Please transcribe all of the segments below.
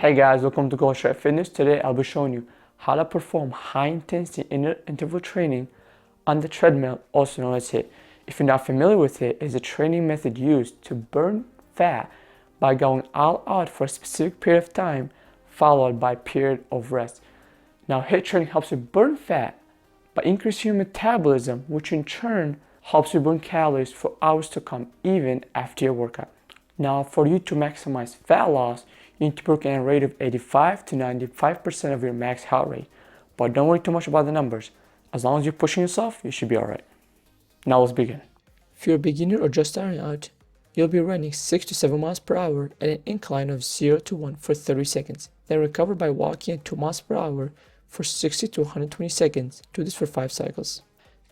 Hey guys, welcome to GoalStrike Fitness. Today I'll be showing you how to perform high intensity interval training on the treadmill, also known as HIIT. If you're not familiar with it, it's a training method used to burn fat by going all out for a specific period of time followed by a period of rest. Now HIIT training helps you burn fat by increasing your metabolism, which in turn helps you burn calories for hours to come even after your workout. Now for you to maximize fat loss, you need to work at a rate of 85 to 95% of your max heart rate. But don't worry too much about the numbers. As long as you're pushing yourself, you should be alright. Now let's begin. If you're a beginner or just starting out, you'll be running 6 to 7 miles per hour at an incline of 0 to 1 for 30 seconds. Then recover by walking at 2 miles per hour for 60 to 120 seconds. Do this for 5 cycles.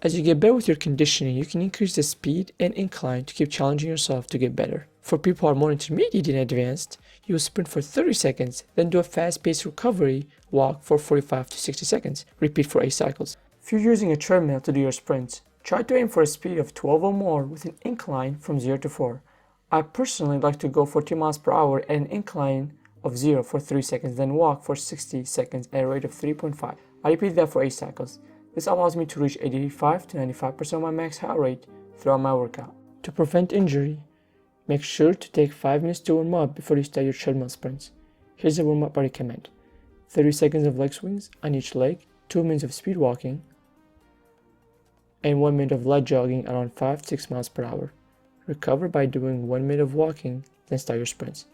As you get better with your conditioning, you can increase the speed and incline to keep challenging yourself to get better. For people who are more intermediate and advanced, you will sprint for 30 seconds, then do a fast-paced recovery walk for 45 to 60 seconds. Repeat for 8 cycles. If you're using a treadmill to do your sprints, try to aim for a speed of 12 or more with an incline from 0 to 4. I personally like to go for 2 miles per hour at an incline of 0 for 3 seconds, then walk for 60 seconds at a rate of 3.5. I repeat that for 8 cycles. This allows me to reach 85 to 95% of my max heart rate throughout my workout. To prevent injury, make sure to take 5 minutes to warm up before you start your treadmill sprints. Here's a warm up I recommend. 30 seconds of leg swings on each leg, 2 minutes of speed walking, and 1 minute of light jogging around 5 to 6 miles per hour. Recover by doing 1 minute of walking, then start your sprints.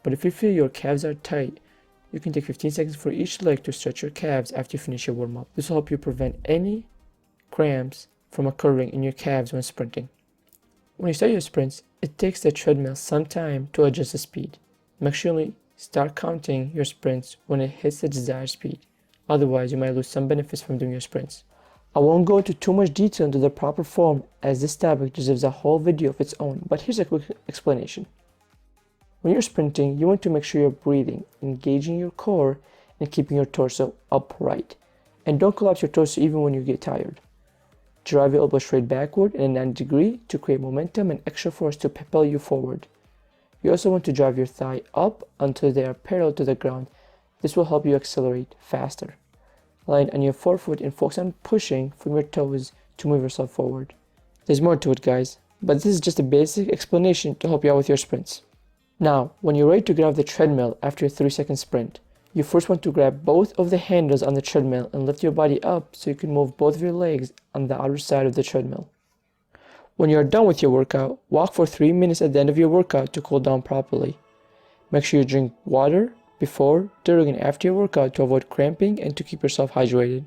But if you feel your calves are tight, you can take 15 seconds for each leg to stretch your calves after you finish your warm up. This will help you prevent any cramps from occurring in your calves when sprinting. When you start your sprints, it takes the treadmill some time to adjust the speed. Make sure you start counting your sprints when it hits the desired speed. Otherwise, you might lose some benefits from doing your sprints. I won't go into too much detail into the proper form as this topic deserves a whole video of its own, but here's a quick explanation. When you're sprinting, you want to make sure you're breathing, engaging your core, and keeping your torso upright. And don't collapse your torso even when you get tired. Drive your elbow straight backward in a 90 degree to create momentum and extra force to propel you forward. You also want to drive your thigh up until they are parallel to the ground. This will help you accelerate faster. Land on your forefoot and focus on pushing from your toes to move yourself forward. There's more to it, guys, but this is just a basic explanation to help you out with your sprints. Now, when you're ready to get off the treadmill after a 3-second sprint, you first want to grab both of the handles on the treadmill and lift your body up so you can move both of your legs on the outer side of the treadmill. When you are done with your workout, walk for 3 minutes at the end of your workout to cool down properly. Make sure you drink water before, during, and after your workout to avoid cramping and to keep yourself hydrated.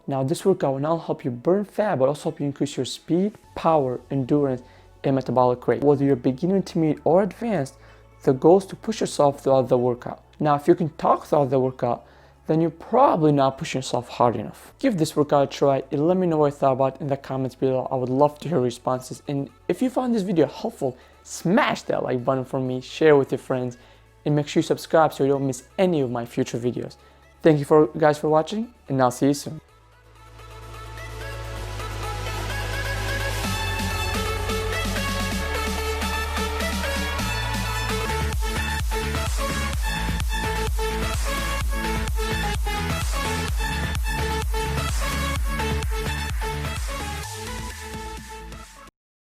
Now, this workout will not only help you burn fat, but also help you increase your speed, power, endurance, and metabolic rate. Whether you're beginner, intermediate, or advanced, the goal is to push yourself throughout the workout. Now, if you can talk throughout the workout, then you're probably not pushing yourself hard enough. Give this workout a try and let me know what you thought about it in the comments below. I would love to hear responses. And if you found this video helpful, smash that like button for me, share it with your friends, and make sure you subscribe so you don't miss any of my future videos. Thank you guys for watching, and I'll see you soon.